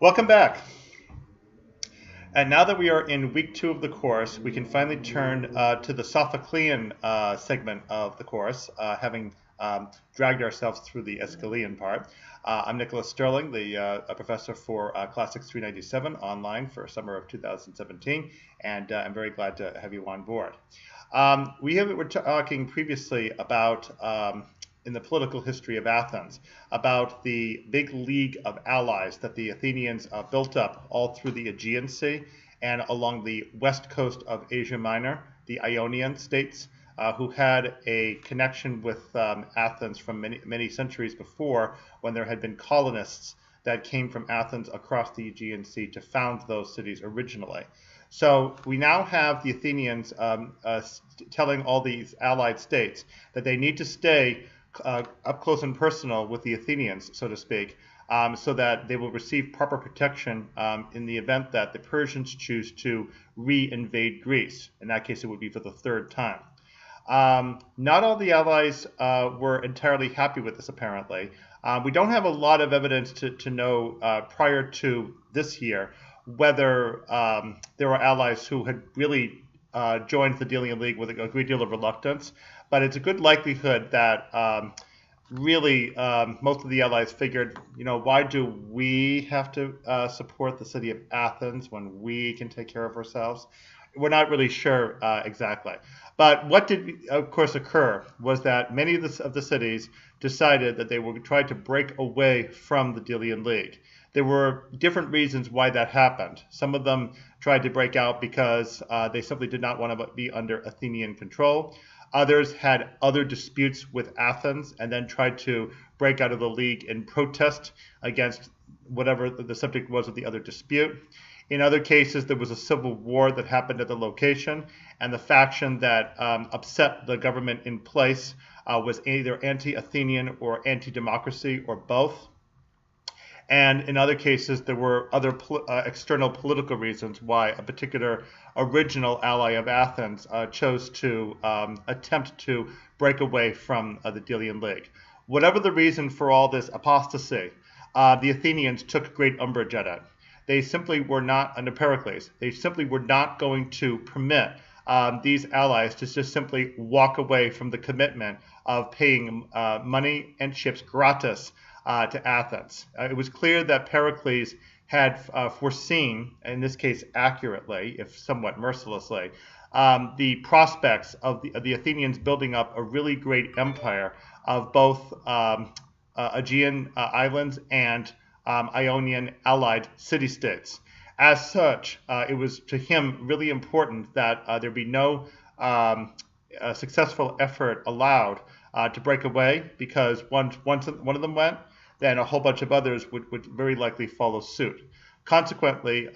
Welcome back. And now that we are in week 2 of the course, we can finally turn to the Sophoclean segment of the course, having dragged ourselves through the Aeschylean part. I'm Nicholas Sterling, the professor for Classics 397 Online for summer of 2017, and I'm very glad to have you on board. We were talking previously about in the political history of Athens, about the big league of allies that the Athenians built up all through the Aegean Sea and along the west coast of Asia Minor, the Ionian states, who had a connection with Athens from many centuries before, when there had been colonists that came from Athens across the Aegean Sea to found those cities originally. So we now have the Athenians telling all these allied states that they need to stay up close and personal with the Athenians, so to speak, so that they will receive proper protection in the event that the Persians choose to re-invade Greece. In that case, it would be for the third time. Not all the allies were entirely happy with this, apparently. We don't have a lot of evidence to know prior to this year whether there were allies who had really joined the Delian League with a great deal of reluctance, but it's a good likelihood that really most of the allies figured, why do we have to support the city of Athens when we can take care of ourselves? We're not really sure exactly. But what did, of course, occur was that many of the cities decided that they would try to break away from the Delian League. There were different reasons why that happened. Some of them tried to break out because they simply did not want to be under Athenian control. Others had other disputes with Athens and then tried to break out of the league in protest against whatever the subject was of the other dispute. In other cases, there was a civil war that happened at the location, and the faction that upset the government in place was either anti-Athenian or anti-democracy or both. And in other cases, there were other external political reasons why a particular original ally of Athens chose to attempt to break away from the Delian League. Whatever the reason for all this apostasy, the Athenians took great umbrage at it. They simply were not, under Pericles, they simply were not going to permit these allies to just simply walk away from the commitment of paying money and ships gratis to Athens. It was clear that Pericles had foreseen, in this case accurately, if somewhat mercilessly, the prospects of the Athenians building up a really great empire of both Aegean islands and Ionian allied city-states. As such, it was to him really important that there be no successful effort allowed to break away, because once one of them went, then a whole bunch of others would very likely follow suit. Consequently,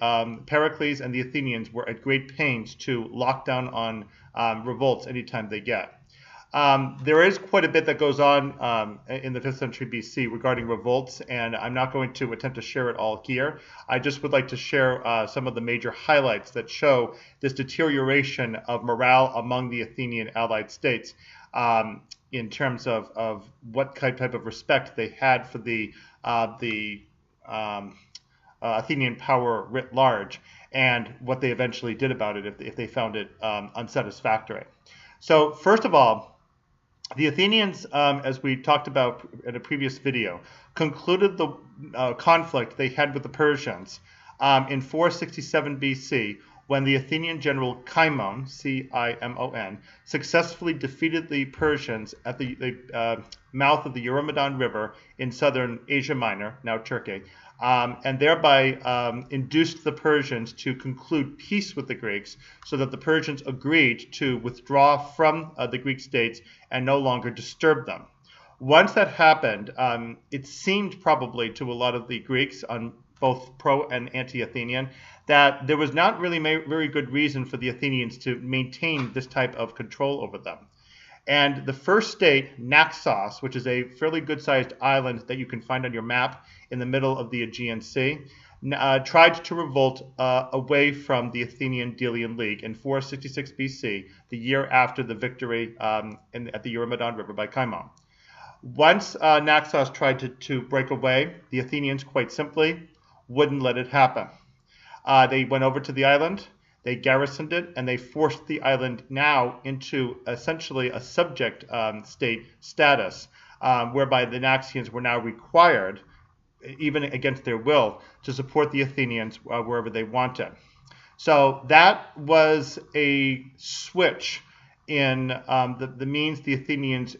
Pericles and the Athenians were at great pains to lock down on revolts anytime they get. There is quite a bit that goes on in the 5th century BC regarding revolts, and I'm not going to attempt to share it all here. I just would like to share some of the major highlights that show this deterioration of morale among the Athenian allied states in terms of what type of respect they had for the Athenian power writ large, and what they eventually did about it if they found it unsatisfactory. So first of all, the Athenians, as we talked about in a previous video, concluded the conflict they had with the Persians in 467 BC, when the Athenian general Cimon, C-I-M-O-N, successfully defeated the Persians at the mouth of the Eurymedon River in southern Asia Minor, now Turkey, and thereby induced the Persians to conclude peace with the Greeks, so that the Persians agreed to withdraw from the Greek states and no longer disturb them. Once that happened, it seemed probably to a lot of the Greeks, on both pro and anti-Athenian, that there was not really very good reason for the Athenians to maintain this type of control over them. And the first state, Naxos, which is a fairly good-sized island that you can find on your map in the middle of the Aegean Sea, tried to revolt away from the Athenian Delian League in 466 BC, the year after the victory at the Eurymedon River by Cimon. Once Naxos tried to break away, the Athenians quite simply wouldn't let it happen. They went over to the island, they garrisoned it, and they forced the island now into essentially a subject state status, whereby the Naxians were now required, even against their will, to support the Athenians wherever they wanted. So that was a switch in the means the Athenians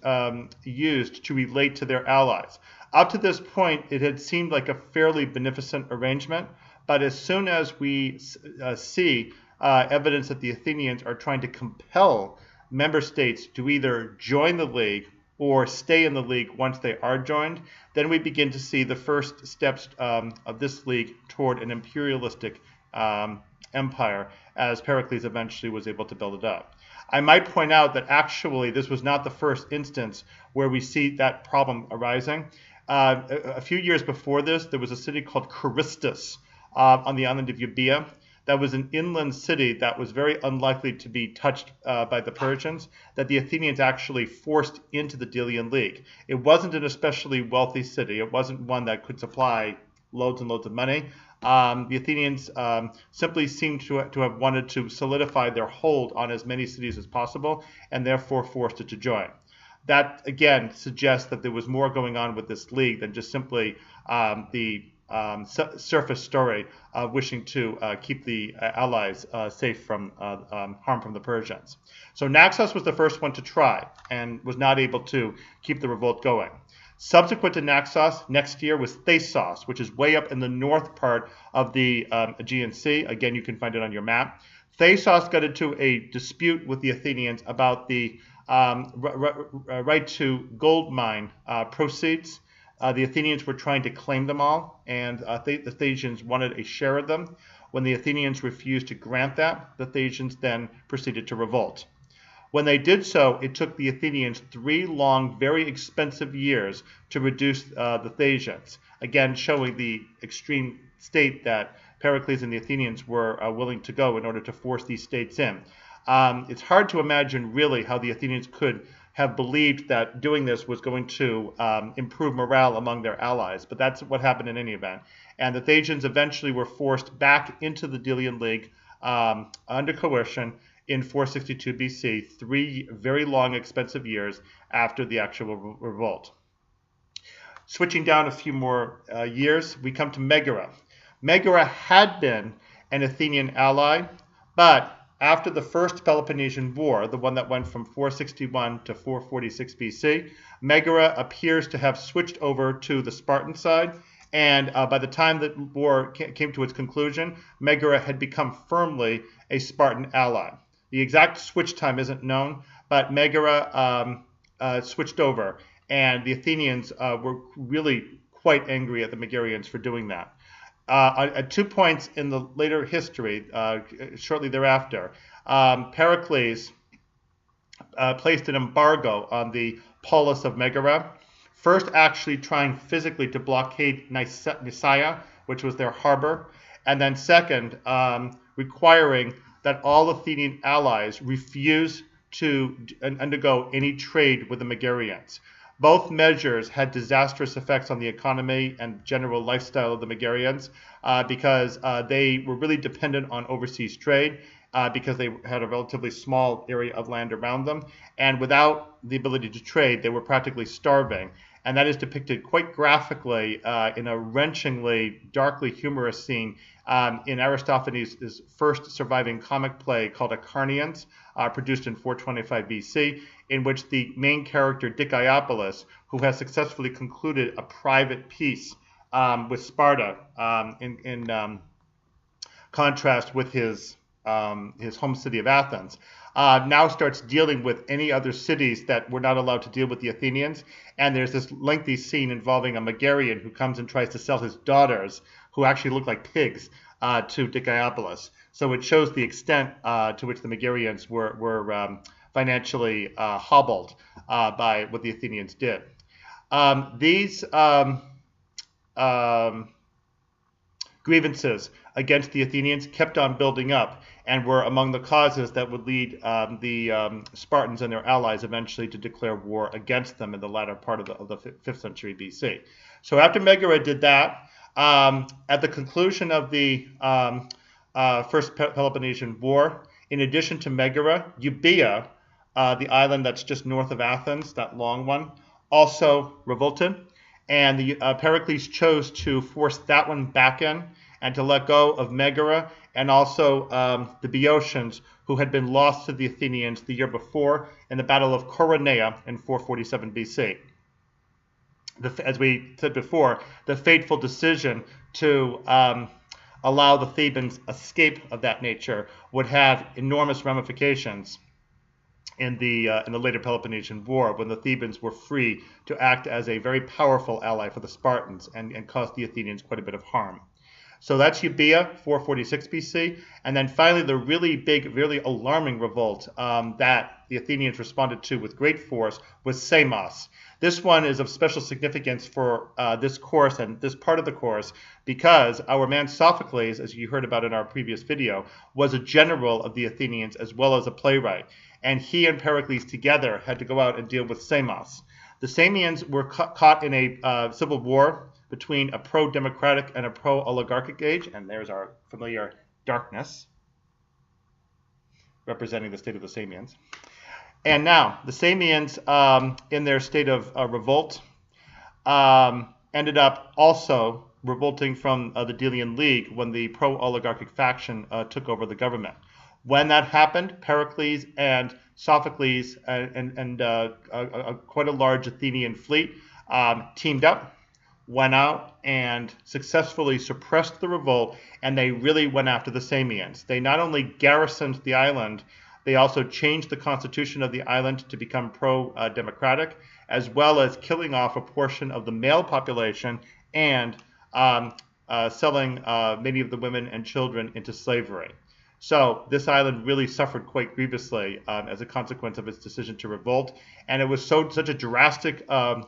used to relate to their allies. Up to this point, it had seemed like a fairly beneficent arrangement, but as soon as we see evidence that the Athenians are trying to compel member states to either join the League or stay in the League once they are joined, then we begin to see the first steps of this League toward an imperialistic empire, as Pericles eventually was able to build it up. I might point out that actually this was not the first instance where we see that problem arising. A few years before this, there was a city called Charistus on the island of Euboea. That was an inland city that was very unlikely to be touched by the Persians, that the Athenians actually forced into the Delian League. It wasn't an especially wealthy city. It wasn't one that could supply loads and loads of money. The Athenians simply seemed to have wanted to solidify their hold on as many cities as possible, and therefore forced it to join. That, again, suggests that there was more going on with this league than just simply the surface story of wishing to keep the allies safe from harm from the Persians. So Naxos was the first one to try and was not able to keep the revolt going. Subsequent to Naxos, next year was Thasos, which is way up in the north part of the Aegean Sea. Again, you can find it on your map. Thasos got into a dispute with the Athenians about the right to gold mine proceeds. The Athenians were trying to claim them all, and the Thasians wanted a share of them. When the Athenians refused to grant that, the Thasians then proceeded to revolt. When they did so, it took the Athenians 3 long, very expensive years to reduce the Thasians, again showing the extreme state that Pericles and the Athenians were willing to go in order to force these states in. It's hard to imagine really how the Athenians could have believed that doing this was going to improve morale among their allies, but that's what happened in any event. And the Thasians eventually were forced back into the Delian League under coercion in 462 BC, 3 very long, expensive years after the actual revolt. Switching down a few more years, we come to Megara. Megara had been an Athenian ally, but after the First Peloponnesian War, the one that went from 461 to 446 BC, Megara appears to have switched over to the Spartan side, and by the time the war came to its conclusion, Megara had become firmly a Spartan ally. The exact switch time isn't known, but Megara switched over, and the Athenians were really quite angry at the Megarians for doing that. At 2 points in the later history, shortly thereafter, Pericles placed an embargo on the polis of Megara, first actually trying physically to blockade Nicaea, which was their harbor, and then second, requiring that all Athenian allies refuse to undergo any trade with the Megarians. Both measures had disastrous effects on the economy and general lifestyle of the Megarians because they were really dependent on overseas trade because they had a relatively small area of land around them. And without the ability to trade, they were practically starving. And that is depicted quite graphically in a wrenchingly, darkly humorous scene in Aristophanes' first surviving comic play called Acarnanians, produced in 425 BC, in which the main character Dicaeopolis, who has successfully concluded a private peace with Sparta, in contrast with his home city of Athens, now starts dealing with any other cities that were not allowed to deal with the Athenians. And there's this lengthy scene involving a Megarian who comes and tries to sell his daughters, who actually look like pigs, to Dicaeopolis. So it shows the extent to which the Megarians were financially hobbled by what the Athenians did. These grievances against the Athenians kept on building up and were among the causes that would lead the Spartans and their allies eventually to declare war against them in the latter part of the 5th century BC. So after Megara did that, At the conclusion of the First Peloponnesian War, in addition to Megara, Euboea, the island that's just north of Athens, that long one, also revolted. And Pericles chose to force that one back in and to let go of Megara and also the Boeotians, who had been lost to the Athenians the year before in the Battle of Coronea in 447 BC. As we said before, the fateful decision to allow the Thebans escape of that nature would have enormous ramifications in the later Peloponnesian War, when the Thebans were free to act as a very powerful ally for the Spartans and caused the Athenians quite a bit of harm. So that's Euboea, 446 BC. And then finally, the really big, really alarming revolt that the Athenians responded to with great force was Samos. This one is of special significance for this course and this part of the course because our man Sophocles, as you heard about in our previous video, was a general of the Athenians as well as a playwright. And he and Pericles together had to go out and deal with Samos. The Samians were caught in a civil war between a pro-democratic and a pro-oligarchic age, and there's our familiar darkness representing the state of the Samians. And now, the Samians, in their state of revolt, ended up also revolting from the Delian League when the pro-oligarchic faction took over the government. When that happened, Pericles and Sophocles and quite a large Athenian fleet teamed up, went out and successfully suppressed the revolt, and they really went after the Samians. They not only garrisoned the island, they also changed the constitution of the island to become pro-democratic, as well as killing off a portion of the male population and selling many of the women and children into slavery. So this island really suffered quite grievously as a consequence of its decision to revolt, and it was such a drastic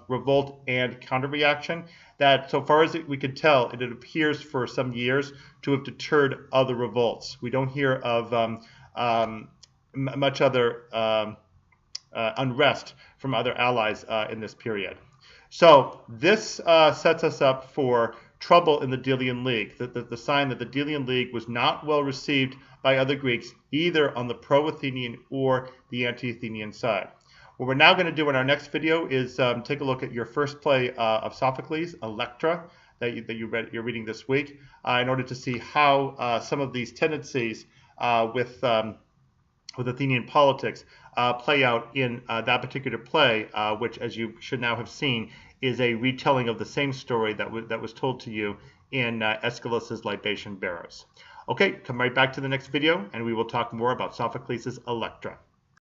revolt and counter-reaction that, so far as we could tell, it appears for some years to have deterred other revolts. We don't hear of much other unrest from other allies in this period. So this sets us up for trouble in the Delian League, the sign that the Delian League was not well received by other Greeks, either on the pro-Athenian or the anti-Athenian side. What we're now going to do in our next video is take a look at your first play of Sophocles, Electra, that you're reading this week, in order to see how some of these tendencies with Athenian politics play out in that particular play, which, as you should now have seen, is a retelling of the same story that was told to you in Aeschylus's Libation Bearers. Okay, come right back to the next video, and we will talk more about Sophocles' Electra.